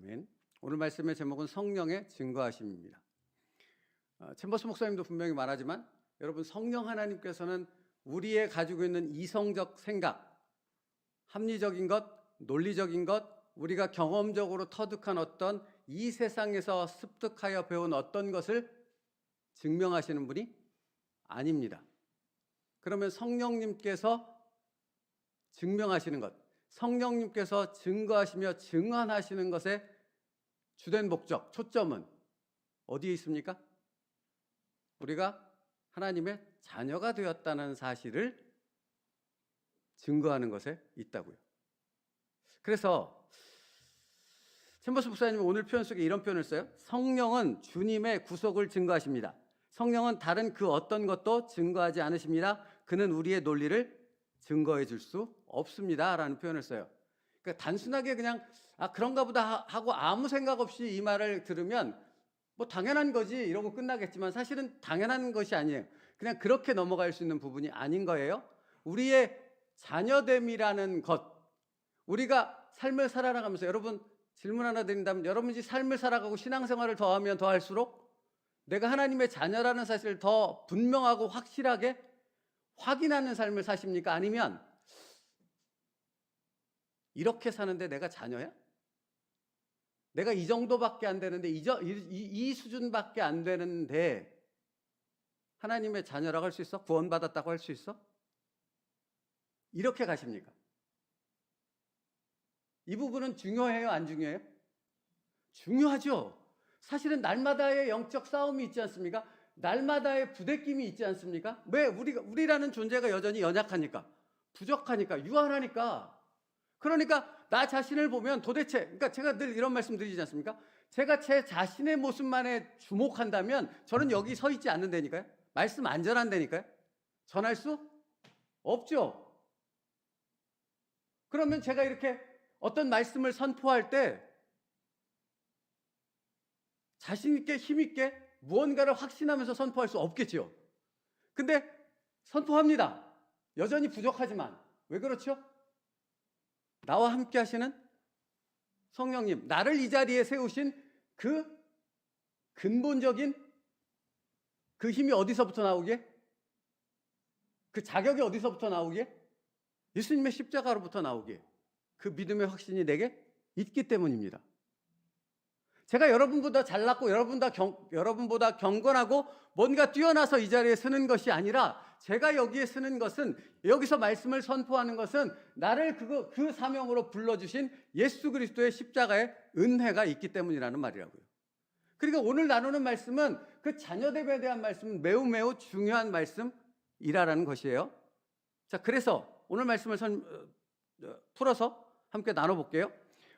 아멘. 오늘 말씀의 제목은 성령의 증거하심입니다. 챔버스 목사님도 분명히 말하지만 여러분, 성령 하나님께서는 우리의 가지고 있는 이성적 생각, 합리적인 것, 논리적인 것, 우리가 경험적으로 터득한 어떤 이 세상에서 습득하여 배운 어떤 것을 증명하시는 분이 아닙니다. 그러면 성령님께서 증명하시는 것, 성령님께서 증거하시며 증언하시는 것의 주된 목적, 초점은 어디에 있습니까? 우리가 하나님의 자녀가 되었다는 사실을 증거하는 것에 있다고요. 그래서 챔버스 목사님은 오늘 표현 속에 이런 표현을 써요. 성령은 주님의 구속을 증거하십니다. 성령은 다른 그 어떤 것도 증거하지 않으십니다. 그는 우리의 논리를 증거해 줄 수 없습니다 라는 표현을 써요. 그러니까 단순하게 그냥 그런가 보다 하고 아무 생각 없이 이 말을 들으면 뭐 당연한 거지 이러고 끝나겠지만 사실은 당연한 것이 아니에요. 그냥 그렇게 넘어갈 수 있는 부분이 아닌 거예요. 우리의 자녀됨이라는 것, 우리가 삶을 살아가면서, 여러분 질문 하나 드린다면, 여러분이 삶을 살아가고 신앙생활을 더하면 더할수록 내가 하나님의 자녀라는 사실을 더 분명하고 확실하게 확인하는 삶을 사십니까? 아니면 이렇게 사는데 내가 자녀야? 내가 이 정도밖에 안 되는데, 이 수준밖에 안 되는데 하나님의 자녀라고 할 수 있어? 구원받았다고 할 수 있어? 이렇게 가십니까? 이 부분은 중요해요? 안 중요해요? 중요하죠. 사실은 날마다의 영적 싸움이 있지 않습니까? 날마다의 부대낌이 있지 않습니까? 왜? 우리라는 존재가 여전히 연약하니까, 부족하니까, 유한하니까. 그러니까 나 자신을 보면 도대체, 그러니까 제가 늘 이런 말씀 드리지 않습니까? 제가 제 자신의 모습만에 주목한다면 저는 여기 서 있지 않는다니까요. 말씀 안 전한다니까요. 전할 수 없죠. 그러면 제가 이렇게 어떤 말씀을 선포할 때 자신 있게, 힘 있게 무언가를 확신하면서 선포할 수 없겠지요. 근데 선포합니다. 여전히 부족하지만. 왜 그렇죠? 나와 함께 하시는 성령님, 나를 이 자리에 세우신 그 근본적인 그 힘이 어디서부터 나오기에? 그 자격이 어디서부터 나오기에? 예수님의 십자가로부터 나오기에. 그 믿음의 확신이 내게 있기 때문입니다. 제가 여러분보다 잘났고 여러분보다 경건하고 뭔가 뛰어나서 이 자리에 서는 것이 아니라, 제가 여기에 서는 것은, 여기서 말씀을 선포하는 것은 나를 그 사명으로 불러주신 예수 그리스도의 십자가의 은혜가 있기 때문이라는 말이라고요. 그러니까 오늘 나누는 말씀은, 그 자녀됨에 대한 말씀은 매우 매우 중요한 말씀이라는 것이에요. 자, 그래서 오늘 말씀을 풀어서 함께 나눠볼게요.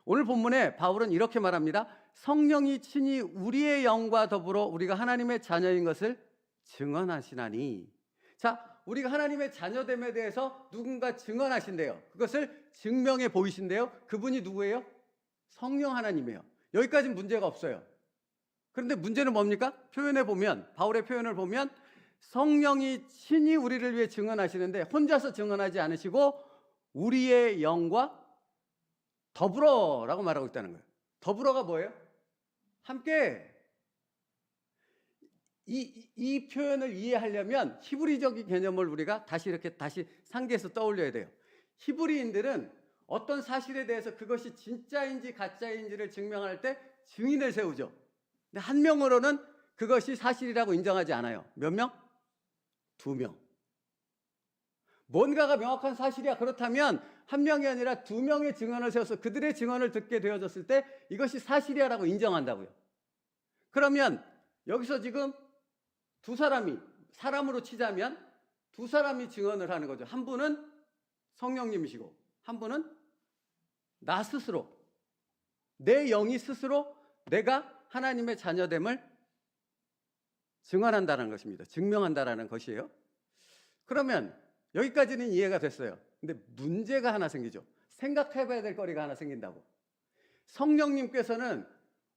오늘 본문에 바울은 이렇게 말합니다. 성령이 친히 우리의 영과 더불어 우리가 하나님의 자녀인 것을 증언하시나니. 자, 우리가 하나님의 자녀됨에 대해서 누군가 증언하신대요. 그것을 증명해 보이신대요. 그분이 누구예요? 성령 하나님이에요. 여기까지는 문제가 없어요. 그런데 문제는 뭡니까? 표현해 보면, 바울의 표현을 보면 성령이 친히 우리를 위해 증언하시는데 혼자서 증언하지 않으시고 우리의 영과 더불어라고 말하고 있다는 거예요. 더불어가 뭐예요? 함께. 이 표현을 이해하려면 히브리적인 개념을 우리가 다시 상기해서 떠올려야 돼요. 히브리인들은 어떤 사실에 대해서 그것이 진짜인지 가짜인지를 증명할 때 증인을 세우죠. 근데 한 명으로는 그것이 사실이라고 인정하지 않아요. 몇 명? 2명. 뭔가가 명확한 사실이야. 그렇다면 한 명이 아니라 2명의 증언을 세워서 그들의 증언을 듣게 되어졌을 때 이것이 사실이야 라고 인정한다고요. 그러면 여기서 지금 사람으로 치자면 2사람이 증언을 하는 거죠. 한 분은 성령님이시고 한 분은 나 스스로, 내 영이 스스로 내가 하나님의 자녀됨을 증언한다는 것입니다. 증명한다라는 것이에요. 그러면 여기까지는 이해가 됐어요. 근데 문제가 하나 생기죠. 생각해봐야 될 거리가 하나 생긴다고. 성령님께서는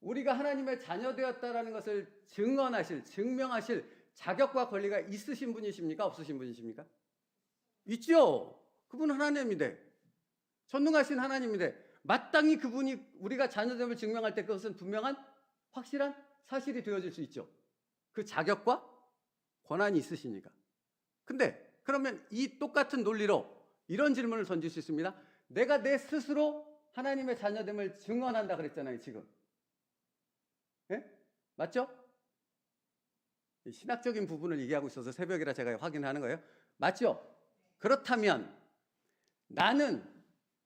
우리가 하나님의 자녀 되었다라는 것을 증명하실 자격과 권리가 있으신 분이십니까? 없으신 분이십니까? 있죠. 그분은 하나님인데, 전능하신 하나님인데, 마땅히 그분이 우리가 자녀됨을 증명할 때 그것은 분명한 확실한 사실이 되어질 수 있죠. 그 자격과 권한이 있으시니까. 근데 그러면 이 똑같은 논리로 이런 질문을 던질 수 있습니다. 내가 내 스스로 하나님의 자녀됨을 증언한다 그랬잖아요, 지금. 예? 맞죠? 신학적인 부분을 얘기하고 있어서 새벽이라 제가 확인하는 거예요. 맞죠? 그렇다면 나는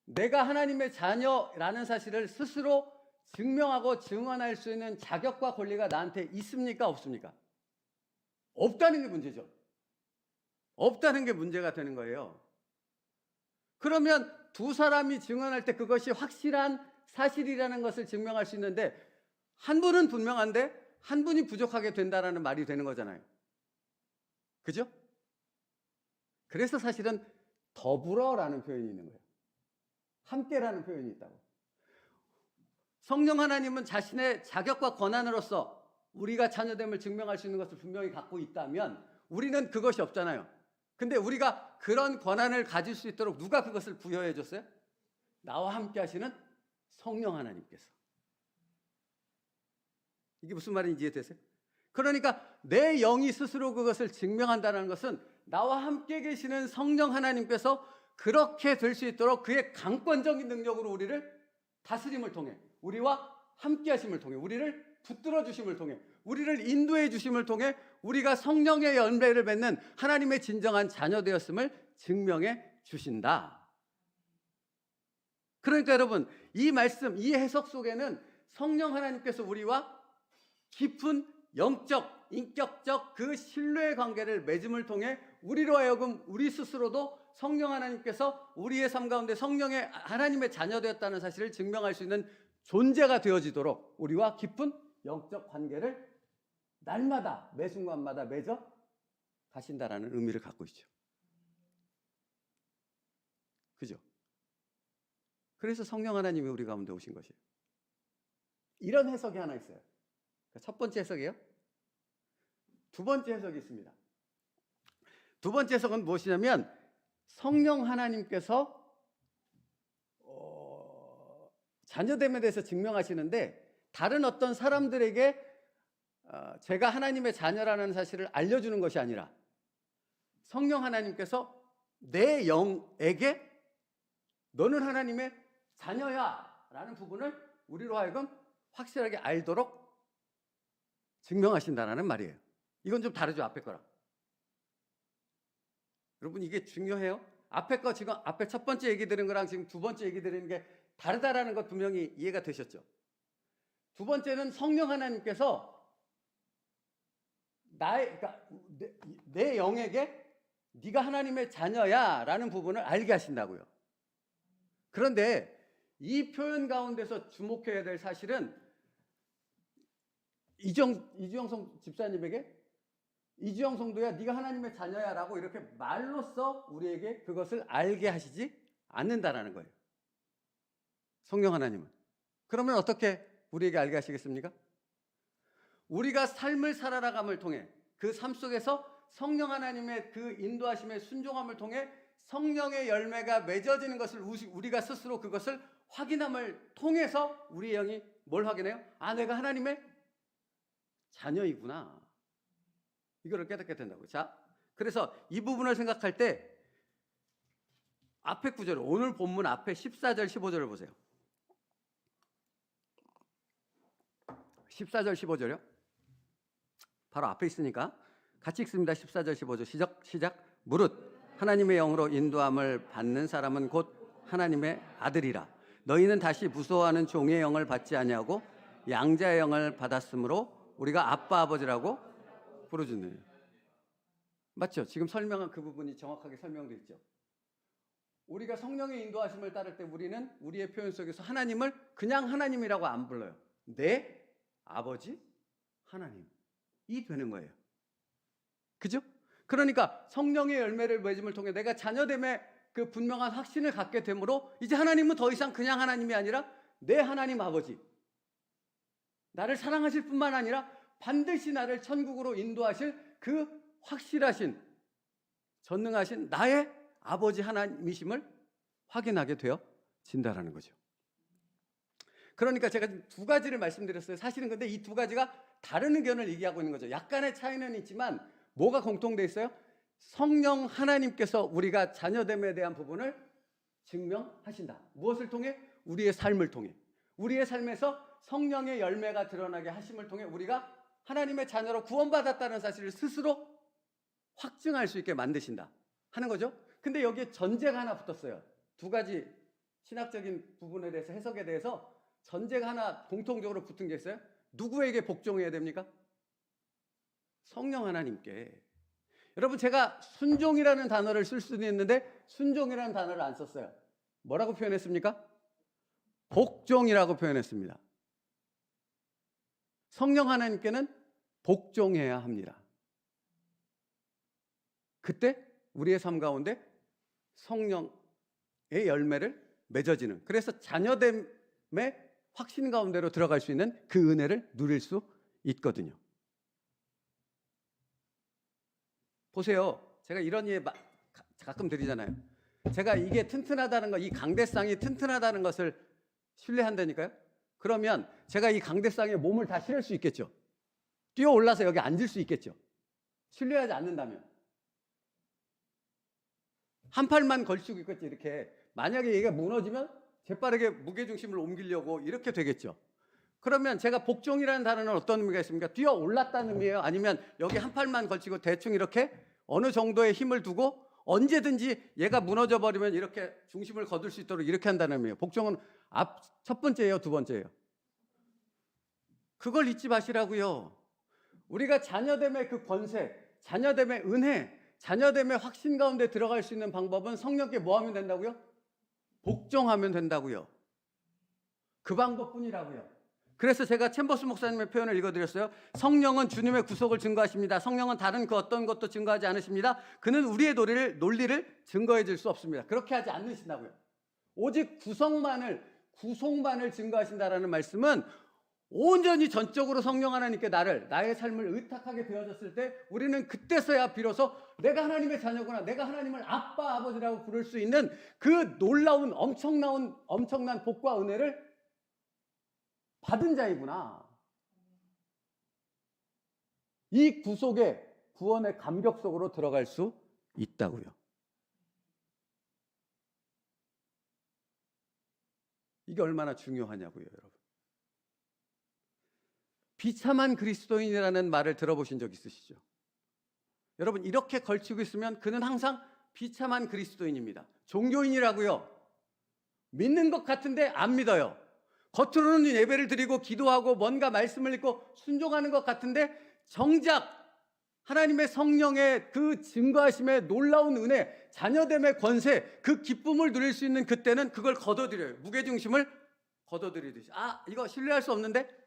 내가 하나님의 자녀라는 사실을 스스로 증명하고 증언할 수 있는 자격과 권리가 나한테 있습니까? 없습니까? 없다는 게 문제죠. 없다는 게 문제가 되는 거예요. 그러면 두 사람이 증언할 때 그것이 확실한 사실이라는 것을 증명할 수 있는데 한 분은 분명한데 한 분이 부족하게 된다라는 말이 되는 거잖아요. 그죠? 그래서 사실은 더불어라는 표현이 있는 거예요. 함께라는 표현이 있다고. 성령 하나님은 자신의 자격과 권한으로서 우리가 자녀됨을 증명할 수 있는 것을 분명히 갖고 있다면 우리는 그것이 없잖아요. 근데 우리가 그런 권한을 가질 수 있도록 누가 그것을 부여해 줬어요? 나와 함께 하시는 성령 하나님께서. 이게 무슨 말인지 이해되세요? 그러니까 내 영이 스스로 그것을 증명한다는 것은 나와 함께 계시는 성령 하나님께서 그렇게 될 수 있도록 그의 강권적인 능력으로 우리를 다스림을 통해, 우리와 함께 하심을 통해, 우리를 붙들어 주심을 통해, 우리를 인도해 주심을 통해 우리가 성령의 열매를 맺는 하나님의 진정한 자녀 되었음을 증명해 주신다. 그러니까 여러분, 이 말씀, 이 해석 속에는 성령 하나님께서 우리와 깊은 영적, 인격적 그 신뢰의 관계를 맺음을 통해 우리로 하여금 우리 스스로도 성령 하나님께서 우리의 삶 가운데 성령의 하나님의 자녀 되었다는 사실을 증명할 수 있는 존재가 되어지도록 우리와 깊은 영적 관계를 날마다 매 순간마다 맺어 가신다라는 의미를 갖고 있죠. 그죠? 그래서 성령 하나님이 우리 가운데 오신 것이에요. 이런 해석이 하나 있어요. 첫 번째 해석이에요. 두 번째 해석이 있습니다. 두 번째 해석은 무엇이냐면 성령 하나님께서 자녀됨에 대해서 증명하시는데 다른 어떤 사람들에게 제가 하나님의 자녀라는 사실을 알려주는 것이 아니라 성령 하나님께서 내 영에게 너는 하나님의 자녀야 라는 부분을 우리로 하여금 확실하게 알도록 증명하신다는 말이에요. 이건 좀 다르죠, 앞에 거랑. 여러분, 이게 중요해요. 앞에 거 지금 앞에 첫 번째 얘기 드린 거랑 지금 두 번째 얘기 드리는 게 다르다라는 것 분명히 이해가 되셨죠? 두 번째는 성령 하나님께서 그러니까 내 영에게 네가 하나님의 자녀야 라는 부분을 알게 하신다고요. 그런데 이 표현 가운데서 주목해야 될 사실은 이주영 집사님에게 이주영 성도야 네가 하나님의 자녀야 라고 이렇게 말로써 우리에게 그것을 알게 하시지 않는다라는 거예요. 성령 하나님은. 그러면 어떻게 우리에게 알게 하시겠습니까? 우리가 삶을 살아가감을 통해 그 삶 속에서 성령 하나님의 그 인도하심의 순종함을 통해 성령의 열매가 맺어지는 것을 우리가 스스로 그것을 확인함을 통해서 우리의 영이 뭘 확인해요? 아, 내가 하나님의 자녀이구나. 이거를 깨닫게 된다고요. 자, 그래서 이 부분을 생각할 때 앞에 구절, 오늘 본문 앞에 14절, 15절을 보세요. 14절, 15절이요. 바로 앞에 있으니까 같이 읽습니다. 14절, 15절 시작. 무릇 하나님의 영으로 인도함을 받는 사람은 곧 하나님의 아들이라. 너희는 다시 무서워하는 종의 영을 받지 아니하고 양자의 영을 받았으므로 우리가 아빠 아버지라고 부르짖느니. 맞죠? 지금 설명한 그 부분이 정확하게 설명되어 있죠. 우리가 성령의 인도하심을 따를 때 우리는 우리의 표현 속에서 하나님을 그냥 하나님이라고 안 불러요. 내 아버지 하나님이 되는 거예요. 그죠? 그러니까 성령의 열매를 맺음을 통해 내가 자녀됨의 그 분명한 확신을 갖게 되므로 이제 하나님은 더 이상 그냥 하나님이 아니라 내 하나님 아버지, 나를 사랑하실 뿐만 아니라 반드시 나를 천국으로 인도하실 그 확실하신 전능하신 나의 아버지 하나님이심을 확인하게 되어진다라는 거죠. 그러니까 제가 지금 두 가지를 말씀드렸어요. 사실은 근데 이 두 가지가 다른 의견을 얘기하고 있는 거죠. 약간의 차이는 있지만 뭐가 공통돼 있어요? 성령 하나님께서 우리가 자녀됨에 대한 부분을 증명하신다. 무엇을 통해? 우리의 삶을 통해. 우리의 삶에서 성령의 열매가 드러나게 하심을 통해 우리가 하나님의 자녀로 구원받았다는 사실을 스스로 확증할 수 있게 만드신다 하는 거죠. 근데 여기에 전제가 하나 붙었어요. 두 가지 신학적인 부분에 대해서, 해석에 대해서 전제가 하나 공통적으로 붙은 게 있어요. 누구에게 복종해야 됩니까? 성령 하나님께. 여러분, 제가 순종이라는 단어를 쓸 수도 있는데 순종이라는 단어를 안 썼어요. 뭐라고 표현했습니까? 복종이라고 표현했습니다. 성령 하나님께는 복종해야 합니다. 그때 우리의 삶 가운데 성령의 열매를 맺어지는, 그래서 자녀됨의 확신 가운데로 들어갈 수 있는 그 은혜를 누릴 수 있거든요. 보세요. 제가 이런 예 가끔 드리잖아요. 제가 이게 튼튼하다는 거, 이 강대상이 튼튼하다는 것을 신뢰한다니까요. 그러면 제가 이 강대상에 몸을 다 실을 수 있겠죠. 뛰어 올라서 여기 앉을 수 있겠죠. 신뢰하지 않는다면. 한 팔만 걸치고 있겠지. 이렇게 만약에 얘가 무너지면 재빠르게 무게중심을 옮기려고 이렇게 되겠죠. 그러면 제가 복종이라는 단어는 어떤 의미가 있습니까? 뛰어 올랐다는 의미예요? 아니면 여기 한 팔만 걸치고 대충 이렇게 어느 정도의 힘을 두고 언제든지 얘가 무너져 버리면 이렇게 중심을 거둘 수 있도록 이렇게 한다는 의미예요. 복종은 첫 번째예요, 두 번째예요? 그걸 잊지 마시라고요. 우리가 자녀됨의 그 권세, 자녀됨의 은혜, 자녀됨의 확신 가운데 들어갈 수 있는 방법은 성령께 뭐 하면 된다고요? 복종하면 된다고요. 그 방법뿐이라고요. 그래서 제가 챔버스 목사님의 표현을 읽어드렸어요. 성령은 주님의 구속을 증거하십니다. 성령은 다른 그 어떤 것도 증거하지 않으십니다. 그는 우리의 논리를 증거해 줄 수 없습니다. 그렇게 하지 않으신다고요. 오직 구속만을 증거하신다라는 말씀은 온전히 전적으로 성령 하나님께 나의 삶을 의탁하게 되어졌을 때 우리는 그때서야 비로소 내가 하나님의 자녀구나, 내가 하나님을 아빠, 아버지라고 부를 수 있는 그 놀라운 엄청난 복과 은혜를 받은 자이구나. 이 구속의 구원의 감격 속으로 들어갈 수 있다고요. 이게 얼마나 중요하냐고요, 여러분. 비참한 그리스도인이라는 말을 들어보신 적 있으시죠? 여러분, 이렇게 걸치고 있으면 그는 항상 비참한 그리스도인입니다. 종교인이라고요. 믿는 것 같은데 안 믿어요. 겉으로는 예배를 드리고 기도하고 뭔가 말씀을 읽고 순종하는 것 같은데 정작 하나님의 성령의 그 증거하심의 놀라운 은혜, 자녀됨의 권세, 그 기쁨을 누릴 수 있는 그때는 그걸 걷어들여요. 무게중심을 걷어들이듯이. 이거 신뢰할 수 없는데?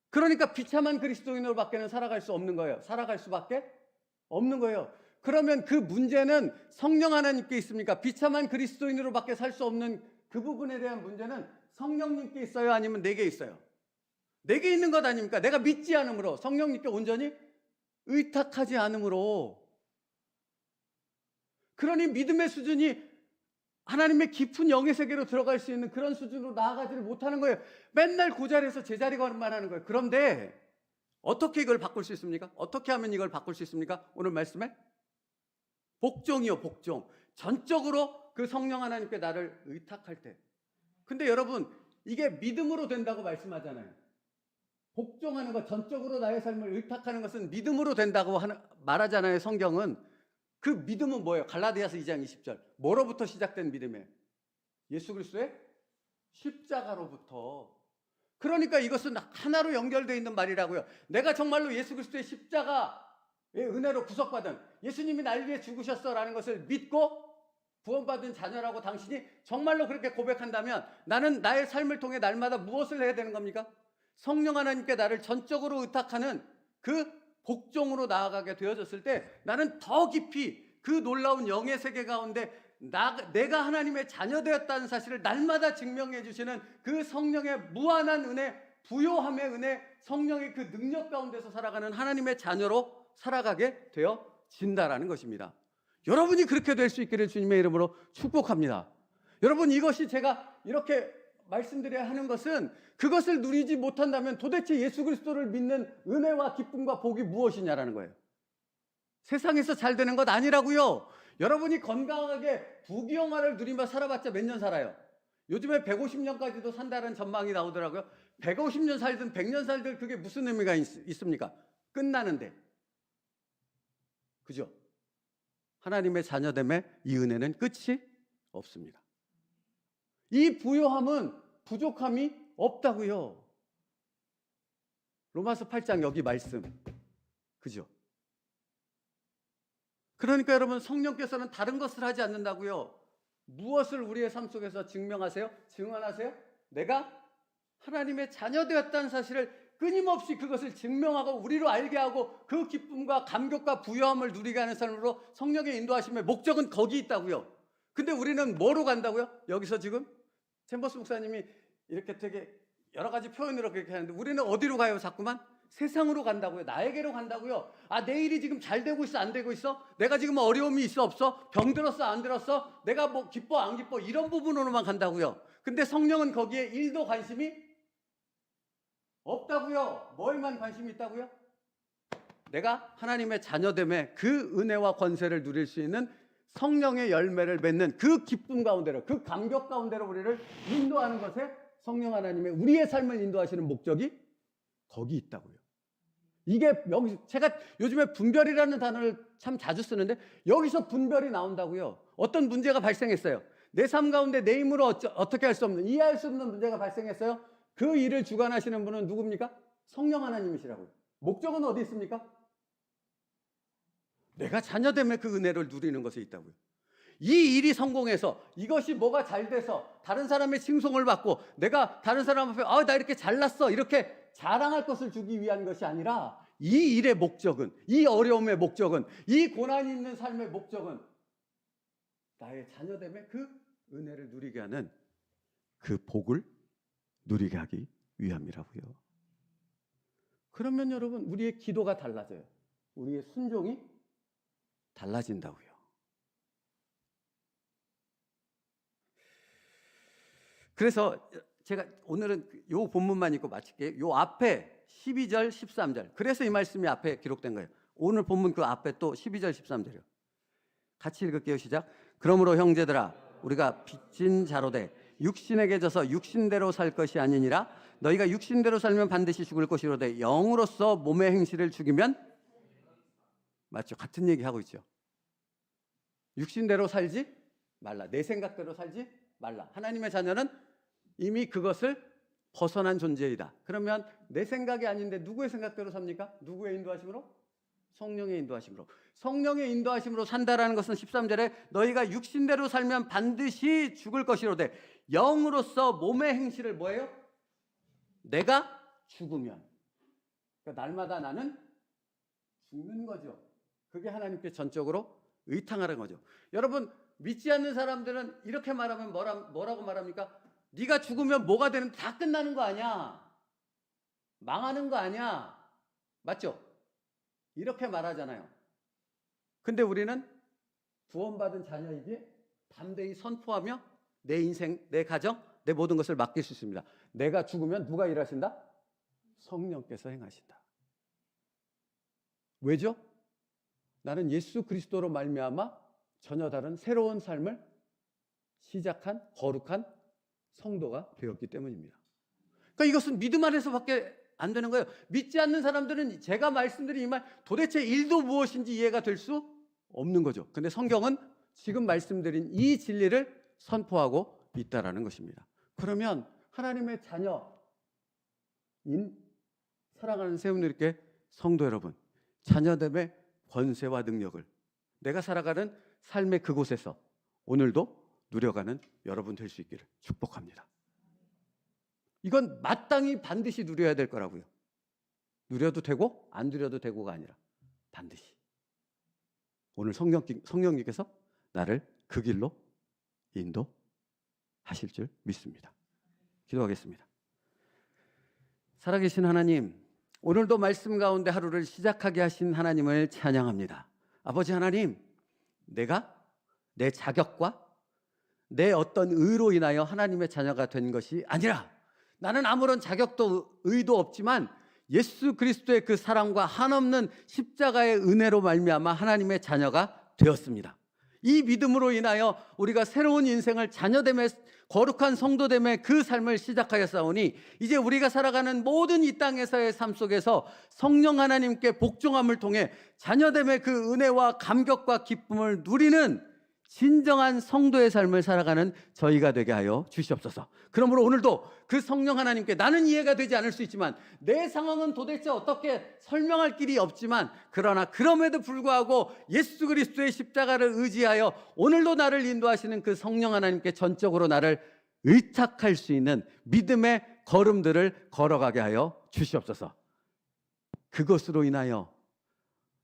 그러니까 비참한 그리스도인으로밖에는 살아갈 수 없는 거예요. 살아갈 수밖에 없는 거예요. 그러면 그 문제는 성령 하나님께 있습니까? 비참한 그리스도인으로밖에 살 수 없는 그 부분에 대한 문제는 성령님께 있어요? 아니면 내게 있어요? 내게 있는 것 아닙니까? 내가 믿지 않으므로, 성령님께 온전히 의탁하지 않으므로. 그러니 믿음의 수준이 하나님의 깊은 영의 세계로 들어갈 수 있는 그런 수준으로 나아가지를 못하는 거예요. 맨날 그 자리에서 제자리 걸음만 하는 거예요. 그런데 어떻게 이걸 바꿀 수 있습니까? 어떻게 하면 이걸 바꿀 수 있습니까? 오늘 말씀에 복종이요, 복종. 전적으로 그 성령 하나님께 나를 의탁할 때. 근데 여러분, 이게 믿음으로 된다고 말씀하잖아요. 복종하는 것, 전적으로 나의 삶을 의탁하는 것은 믿음으로 된다고 말하잖아요, 성경은. 그 믿음은 뭐예요? 갈라디아서 2장 20절. 뭐로부터 시작된 믿음이에요? 예수 그리스도의 십자가로부터. 그러니까 이것은 하나로 연결되어 있는 말이라고요. 내가 정말로 예수 그리스도의 십자가의 은혜로 구속받은, 예수님이 날 위해 죽으셨어라는 것을 믿고 구원받은 자녀라고 당신이 정말로 그렇게 고백한다면 나는 나의 삶을 통해 날마다 무엇을 해야 되는 겁니까? 성령 하나님께 나를 전적으로 의탁하는 그 복종으로 나아가게 되어졌을 때 나는 더 깊이 그 놀라운 영의 세계 가운데 내가 하나님의 자녀되었다는 사실을 날마다 증명해 주시는 그 성령의 무한한 은혜, 부요함의 은혜, 성령의 그 능력 가운데서 살아가는 하나님의 자녀로 살아가게 되어진다라는 것입니다. 여러분이 그렇게 될 수 있기를 주님의 이름으로 축복합니다. 여러분, 이것이 제가 이렇게 말씀드려야 하는 것은 그것을 누리지 못한다면 도대체 예수 그리스도를 믿는 은혜와 기쁨과 복이 무엇이냐라는 거예요. 세상에서 잘 되는 것 아니라고요. 여러분이 건강하게 부귀영화를 누리며 살아봤자 몇 년 살아요? 요즘에 150년까지도 산다는 전망이 나오더라고요. 150년 살든 100년 살든 그게 무슨 의미가 있습니까? 끝나는데. 그죠? 하나님의 자녀됨의 이 은혜는 끝이 없습니다. 이 부요함은 부족함이 없다고요. 로마서 8장 여기 말씀. 그죠? 그러니까 여러분, 성령께서는 다른 것을 하지 않는다고요. 무엇을 우리의 삶 속에서 증명하세요? 증언하세요? 내가 하나님의 자녀 되었다는 사실을 끊임없이 그것을 증명하고 우리로 알게 하고 그 기쁨과 감격과 부요함을 누리게 하는 삶으로 성령의 인도하심의 목적은 거기 있다고요. 근데 우리는 뭐로 간다고요? 여기서 지금 챔버스 목사님이 이렇게 되게 여러 가지 표현으로 그렇게 하는데 우리는 어디로 가요? 자꾸만 세상으로 간다고요. 나에게로 간다고요. 아, 내 일이 지금 잘 되고 있어? 안 되고 있어? 내가 지금 어려움이 있어? 없어? 병 들었어? 안 들었어? 내가 뭐 기뻐? 안 기뻐? 이런 부분으로만 간다고요. 근데 성령은 거기에 1도 관심이 없다고요. 뭐에만 관심이 있다고요? 내가 하나님의 자녀됨의 그 은혜와 권세를 누릴 수 있는 성령의 열매를 맺는 그 기쁨 가운데로, 그 감격 가운데로 우리를 인도하는 것에 성령 하나님의 우리의 삶을 인도하시는 목적이 거기 있다고요. 이게 여기 제가 요즘에 분별이라는 단어를 참 자주 쓰는데 여기서 분별이 나온다고요. 어떤 문제가 발생했어요. 내 삶 가운데 내 힘으로 어떻게 할 수 없는, 이해할 수 없는 문제가 발생했어요. 그 일을 주관하시는 분은 누굽니까? 성령 하나님이시라고요. 목적은 어디 있습니까? 내가 자녀됨의 그 은혜를 누리는 것에 있다고요. 이 일이 성공해서 이것이 뭐가 잘 돼서 다른 사람의 칭송을 받고 내가 다른 사람 앞에 나 이렇게 잘났어 이렇게 자랑할 것을 주기 위한 것이 아니라 이 일의 목적은, 이 어려움의 목적은, 이 고난이 있는 삶의 목적은 나의 자녀됨의 그 은혜를 누리게 하는 그 복을 누리게 하기 위함이라고요. 그러면 여러분 우리의 기도가 달라져요. 우리의 순종이 달라진다고요. 그래서 제가 오늘은 요 본문만 읽고 마칠게요. 요 앞에 12절, 13절. 그래서 이 말씀이 앞에 기록된 거예요. 오늘 본문 그 앞에 또 12절, 13절이요. 같이 읽을게요. 시작. 그러므로 형제들아, 우리가 빚진 자로 돼 육신에게 져서 육신대로 살 것이 아니니라. 너희가 육신대로 살면 반드시 죽을 것이로되 영으로서 몸의 행실을 죽이면, 맞죠? 같은 얘기 하고 있죠. 육신대로 살지 말라. 내 생각대로 살지 말라. 하나님의 자녀는 이미 그것을 벗어난 존재이다. 그러면 내 생각이 아닌데 누구의 생각대로 삽니까? 누구의 인도하심으로? 성령의 인도하심으로. 성령의 인도하심으로 산다라는 것은 13절에 너희가 육신대로 살면 반드시 죽을 것이로되 영으로서 몸의 행실을 뭐예요? 내가 죽으면. 그러니까 날마다 나는 죽는 거죠. 그게 하나님께 전적으로 의탕하는 거죠. 여러분, 믿지 않는 사람들은 이렇게 말하면 뭐라고 말합니까? 네가 죽으면 뭐가 되는, 다 끝나는 거 아니야. 망하는 거 아니야. 맞죠? 이렇게 말하잖아요. 근데 우리는 구원받은 자녀이기에 담대히 선포하며 내 인생, 내 가정, 내 모든 것을 맡길 수 있습니다. 내가 죽으면 누가 일하신다? 성령께서 행하신다. 왜죠? 나는 예수 그리스도로 말미암아 전혀 다른 새로운 삶을 시작한 거룩한 성도가 되었기 때문입니다. 그러니까 이것은 믿음 안에서밖에 안 되는 거예요. 믿지 않는 사람들은 제가 말씀드린 이 말 도대체 일도 무엇인지 이해가 될 수 없는 거죠. 근데 성경은 지금 말씀드린 이 진리를 선포하고 있다라는 것입니다. 그러면 하나님의 자녀인 사랑하는 세운들께 성도 여러분, 자녀됨의 권세와 능력을 내가 살아가는 삶의 그곳에서 오늘도 누려가는 여러분 될 수 있기를 축복합니다. 이건 마땅히 반드시 누려야 될 거라고요. 누려도 되고 안 누려도 되고가 아니라 반드시. 오늘 성령님께서 나를 그 길로 인도하실 줄 믿습니다. 기도하겠습니다. 살아계신 하나님, 오늘도 말씀 가운데 하루를 시작하게 하신 하나님을 찬양합니다. 아버지 하나님, 내가 내 자격과 내 어떤 의로 인하여 하나님의 자녀가 된 것이 아니라 나는 아무런 자격도 의도 없지만 예수 그리스도의 그 사랑과 한없는 십자가의 은혜로 말미암아 하나님의 자녀가 되었습니다. 이 믿음으로 인하여 우리가 새로운 인생을 자녀됨의 거룩한 성도됨의 그 삶을 시작하였사오니 이제 우리가 살아가는 모든 이 땅에서의 삶 속에서 성령 하나님께 복종함을 통해 자녀됨의 그 은혜와 감격과 기쁨을 누리는 진정한 성도의 삶을 살아가는 저희가 되게 하여 주시옵소서. 그러므로 오늘도 그 성령 하나님께 나는 이해가 되지 않을 수 있지만 내 상황은 도대체 어떻게 설명할 길이 없지만 그러나 그럼에도 불구하고 예수 그리스도의 십자가를 의지하여 오늘도 나를 인도하시는 그 성령 하나님께 전적으로 나를 의탁할 수 있는 믿음의 걸음들을 걸어가게 하여 주시옵소서. 그것으로 인하여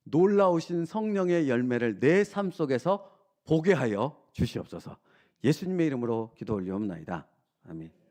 놀라우신 성령의 열매를 내 삶 속에서 보게 하여 주시옵소서. 예수님의 이름으로 기도 올리옵나이다. 아멘.